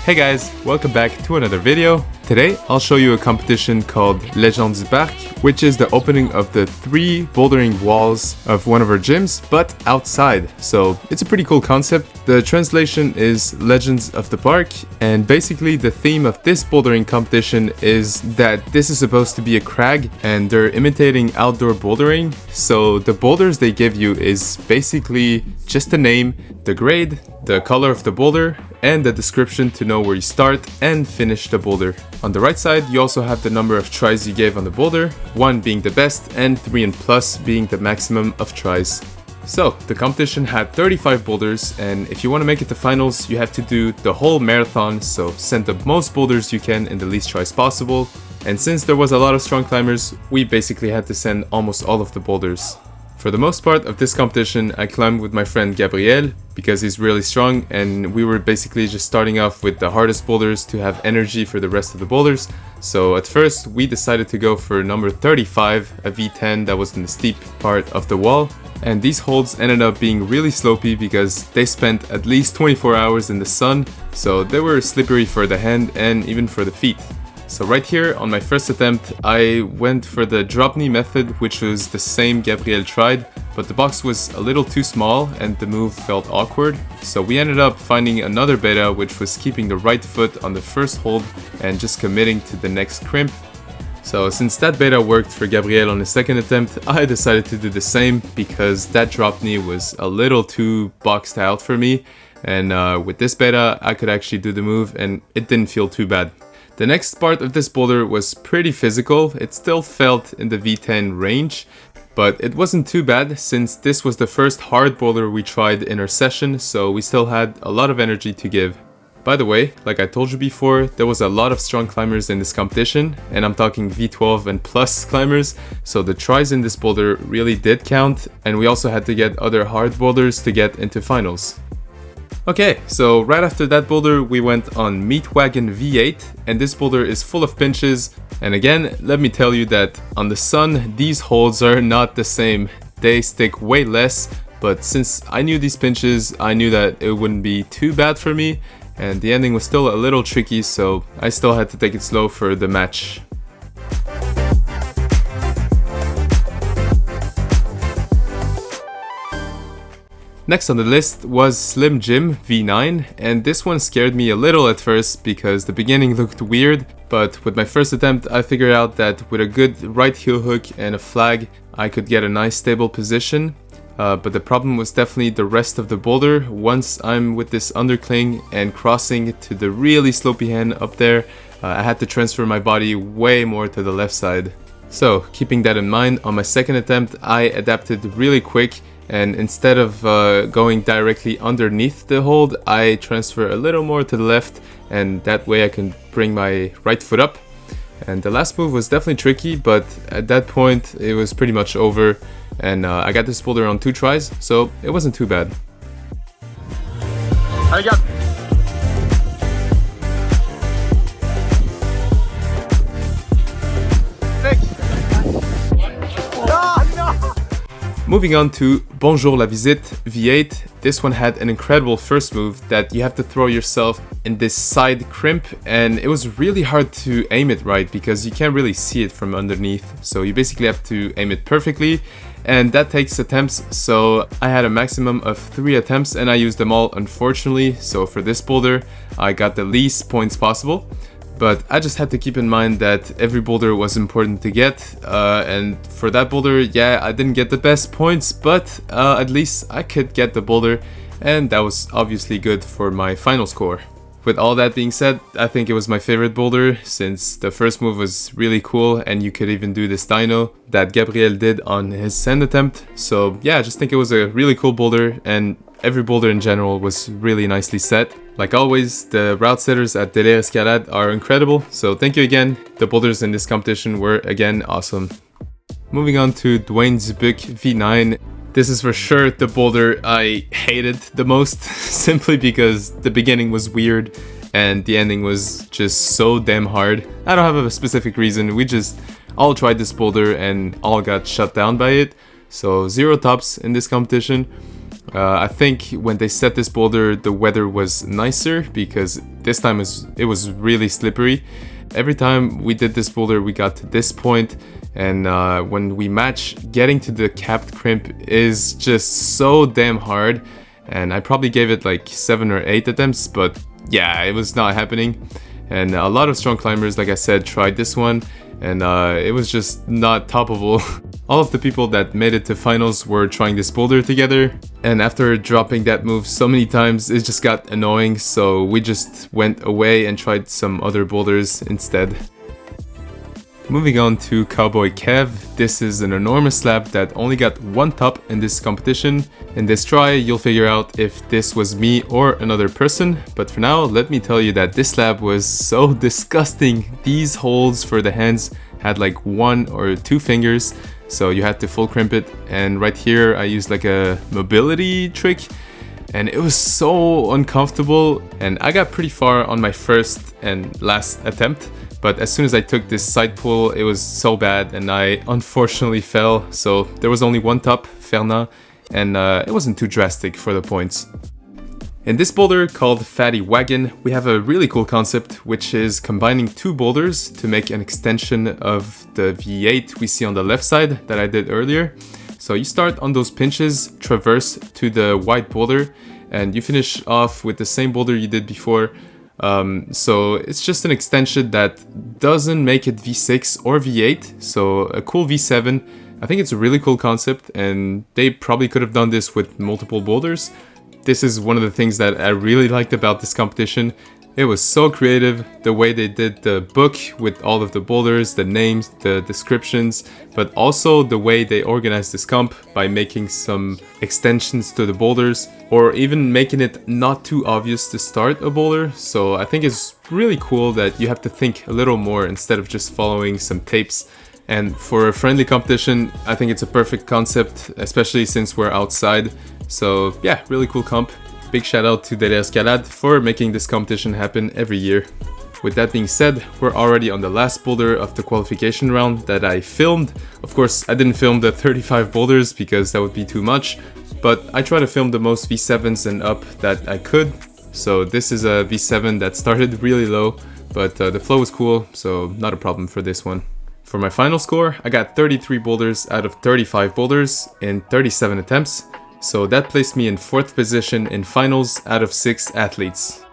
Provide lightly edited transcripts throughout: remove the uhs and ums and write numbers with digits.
Hey guys, welcome back to another video. Today I'll show you a competition called Légendes du Parc, which is the opening of the 3 bouldering walls of one of our gyms, but outside. So it's a pretty cool concept. The translation is Legends of the Park, and basically the theme of this bouldering competition is that this is supposed to be a crag and they're imitating outdoor bouldering. So the boulders they give you is basically just the name, the grade, the color of the boulder, and the description to know where you start and finish the boulder. On the right side, you also have the number of tries you gave on the boulder, 1 being the best and 3 and plus being the maximum of tries. So, the competition had 35 boulders, and if you want to make it to finals, you have to do the whole marathon, so send the most boulders you can in the least tries possible. And since there was a lot of strong climbers, we basically had to send almost all of the boulders. For the most part of this competition, I climbed with my friend Gabriel because he's really strong, and we were basically just starting off with the hardest boulders to have energy for the rest of the boulders. So at first we decided to go for number 35, a V10 that was in the steep part of the wall. And these holds ended up being really slopey because they spent at least 24 hours in the sun, so they were slippery for the hand and even for the feet. So right here on my first attempt, I went for the drop knee method, which was the same Gabriel tried, but the box was a little too small and the move felt awkward. So we ended up finding another beta, which was keeping the right foot on the first hold and just committing to the next crimp. So since that beta worked for Gabriel on his second attempt, I decided to do the same because that drop knee was a little too boxed out for me. And with this beta, I could actually do the move and it didn't feel too bad. The next part of this boulder was pretty physical. It still felt in the V10 range, but it wasn't too bad since this was the first hard boulder we tried in our session, so we still had a lot of energy to give. By the way, like I told you before, there was a lot of strong climbers in this competition, and I'm talking V12 and plus climbers, so the tries in this boulder really did count, and we also had to get other hard boulders to get into finals. Okay, so right after that boulder we went on Meat Wagon V8, and this boulder is full of pinches, and again, let me tell you that on the sun these holds are not the same. They stick way less, but since I knew these pinches, I knew that it wouldn't be too bad for me, and the ending was still a little tricky, so I still had to take it slow for the match. Next on the list was Slim Jim V9, and this one scared me a little at first because the beginning looked weird, but with my first attempt I figured out that with a good right heel hook and a flag I could get a nice stable position. But the problem was definitely the rest of the boulder. Once I'm with this undercling and crossing to the really slopey hand up there, I had to transfer my body way more to the left side. So keeping that in mind, on my second attempt I adapted really quick, and instead of going directly underneath the hold, I transfer a little more to the left, and that way I can bring my right foot up. And the last move was definitely tricky, but at that point it was pretty much over, and I got this boulder on 2 tries, so it wasn't too bad. I got Moving on to Bonjour la Visite V8, this one had an incredible first move that you have to throw yourself in this side crimp, and it was really hard to aim it right because you can't really see it from underneath, so you basically have to aim it perfectly, and that takes attempts. So I had a maximum of 3 attempts and I used them all, unfortunately, so for this boulder I got the least points possible. But I just had to keep in mind that every boulder was important to get, and for that boulder, yeah, I didn't get the best points, but at least I could get the boulder, and that was obviously good for my final score. With all that being said, I think it was my favorite boulder since the first move was really cool and you could even do this dyno that Gabriel did on his send attempt. So yeah, I just think it was a really cool boulder, and every boulder in general was really nicely set. Like always, the route setters at Délire Escalade are incredible, so thank you again. The boulders in this competition were again awesome. Moving on to Dwayne Dubuc V9. This is for sure the boulder I hated the most, simply because the beginning was weird and the ending was just so damn hard. I don't have a specific reason, we just all tried this boulder and all got shut down by it. So 0 tops in this competition. I think when they set this boulder, the weather was nicer because this time it was really slippery. Every time we did this boulder, we got to this point, and when we match, getting to the capped crimp is just so damn hard. And I probably gave it like 7 or 8 attempts, but yeah, it was not happening. And a lot of strong climbers, like I said, tried this one, and it was just not toppable. All of the people that made it to finals were trying this boulder together, and after dropping that move so many times, it just got annoying, so we just went away and tried some other boulders instead. Moving on to Cowboy Kev, this is an enormous slab that only got 1 top in this competition. In this try, you'll figure out if this was me or another person, but for now, let me tell you that this slab was so disgusting. These holes for the hands had like 1 or 2 fingers, so you had to full crimp it, and right here I used like a mobility trick, and it was so uncomfortable, and I got pretty far on my first and last attempt. But as soon as I took this side pull, it was so bad and I unfortunately fell. So there was only 1 top, Fernand, and it wasn't too drastic for the points. In this boulder called Fatty Wagon, we have a really cool concept, which is combining 2 boulders to make an extension of the V8 we see on the left side that I did earlier. So you start on those pinches, traverse to the wide boulder, and you finish off with the same boulder you did before. So it's just an extension that doesn't make it V6 or V8, so a cool V7. I think it's a really cool concept, and they probably could have done this with multiple boulders. This is one of the things that I really liked about this competition. It was so creative, the way they did the book with all of the boulders, the names, the descriptions, but also the way they organized this comp by making some extensions to the boulders, or even making it not too obvious to start a boulder. So I think it's really cool that you have to think a little more instead of just following some tapes. And for a friendly competition, I think it's a perfect concept, especially since we're outside. So yeah, really cool comp. Big shout out to De l'Escalade for making this competition happen every year. With that being said, we're already on the last boulder of the qualification round that I filmed. Of course, I didn't film the 35 boulders because that would be too much, but I try to film the most V7s and up that I could. So this is a V7 that started really low, but the flow was cool, so not a problem for this one. For my final score, I got 33 boulders out of 35 boulders in 37 attempts. So that placed me in 4th position in finals out of 6 athletes.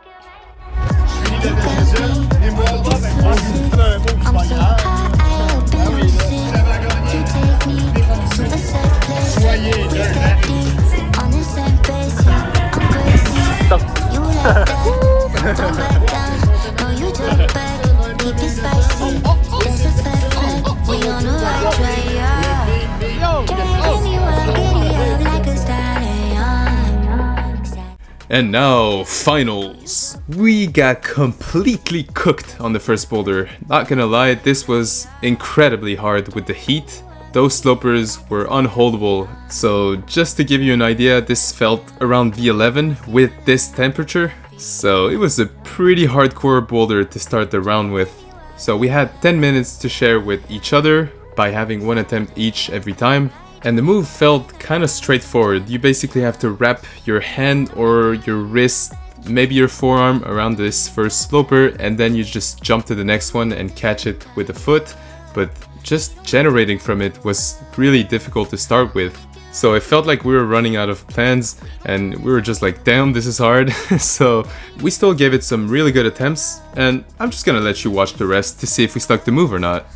And now, finals! We got completely cooked on the first boulder. Not gonna lie, this was incredibly hard with the heat. Those slopers were unholdable. So just to give you an idea, this felt around V11 with this temperature. So it was a pretty hardcore boulder to start the round with. So we had 10 minutes to share with each other by having 1 attempt each every time. And the move felt kind of straightforward. You basically have to wrap your hand or your wrist, maybe your forearm around this first sloper, and then you just jump to the next one and catch it with a foot. But just generating from it was really difficult to start with. So it felt like we were running out of plans and we were just like, damn, this is hard. So we still gave it some really good attempts, and I'm just gonna let you watch the rest to see if we stuck the move or not.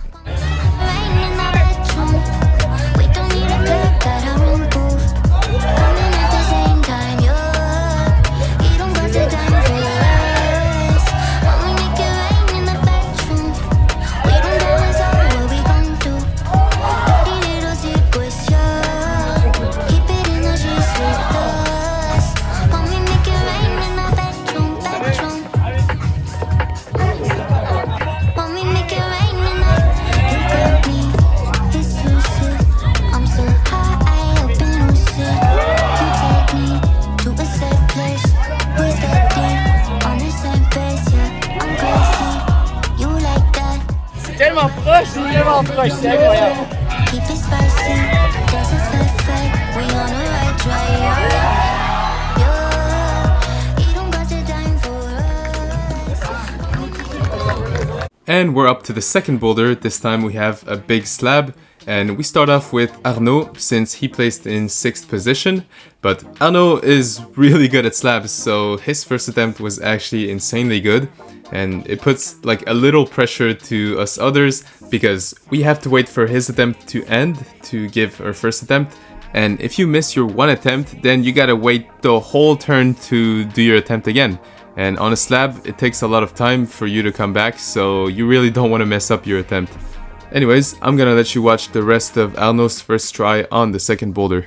C'est tellement proche, c'est incroyable. And we're up to the second boulder. This time we have a big slab. And we start off with Arnaud, since he placed in 6th position. But Arnaud is really good at slabs, so his first attempt was actually insanely good. And it puts like a little pressure to us others, because we have to wait for his attempt to end to give our first attempt. And if you miss your one attempt, then you gotta wait the whole turn to do your attempt again. And on a slab, it takes a lot of time for you to come back, so you really don't want to mess up your attempt. Anyways, I'm gonna let you watch the rest of Arnaud's first try on the second boulder.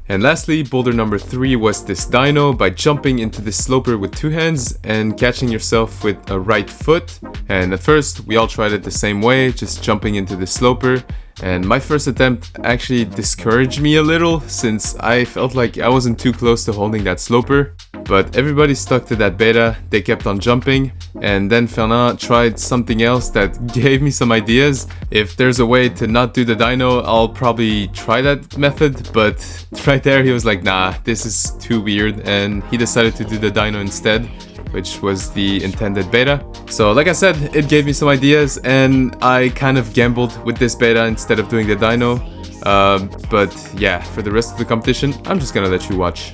And lastly, boulder number 3 was this dyno by jumping into the sloper with 2 hands and catching yourself with a right foot. And at first, we all tried it the same way, just jumping into the sloper. And my first attempt actually discouraged me a little, since I felt like I wasn't too close to holding that sloper. But everybody stuck to that beta, they kept on jumping. And then Fernand tried something else that gave me some ideas. If there's a way to not do the dyno, I'll probably try that method. But right there he was like, nah, this is too weird. And he decided to do the dyno instead, which was the intended beta. So like I said, it gave me some ideas and I kind of gambled with this beta instead of doing the dyno. But yeah, for the rest of the competition, I'm just gonna let you watch.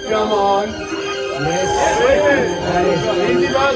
Come on. Yes. Easy, bud.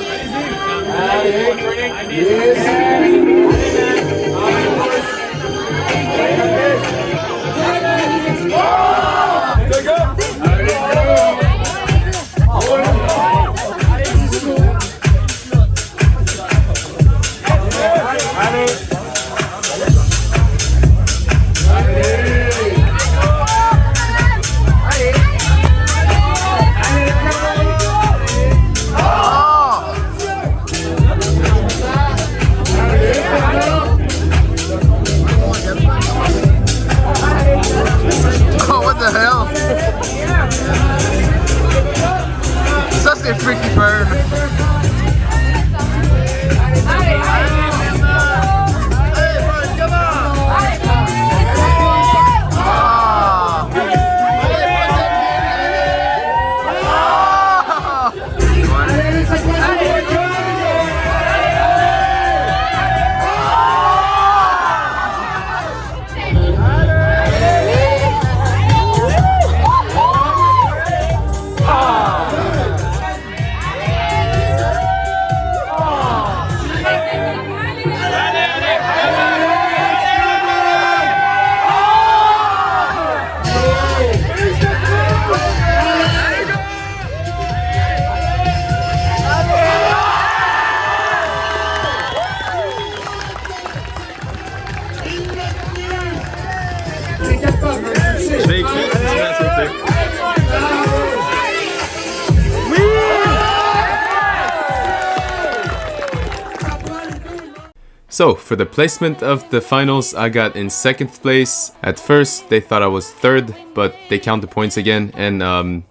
So for the placement of the finals, I got in 2nd place. At first, they thought I was 3rd, but they count the points again, and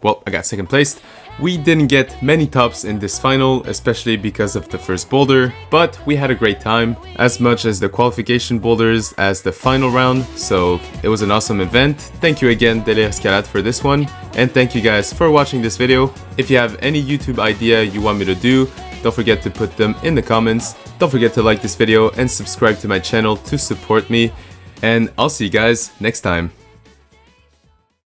well, I got 2nd place. We didn't get many tops in this final, especially because of the first boulder, but we had a great time, as much as the qualification boulders as the final round, so it was an awesome event. Thank you again, Délire Escalade, for this one, and thank you guys for watching this video. If you have any YouTube idea you want me to do, don't forget to put them in the comments. Don't forget to like this video and subscribe to my channel to support me, and I'll see you guys next time.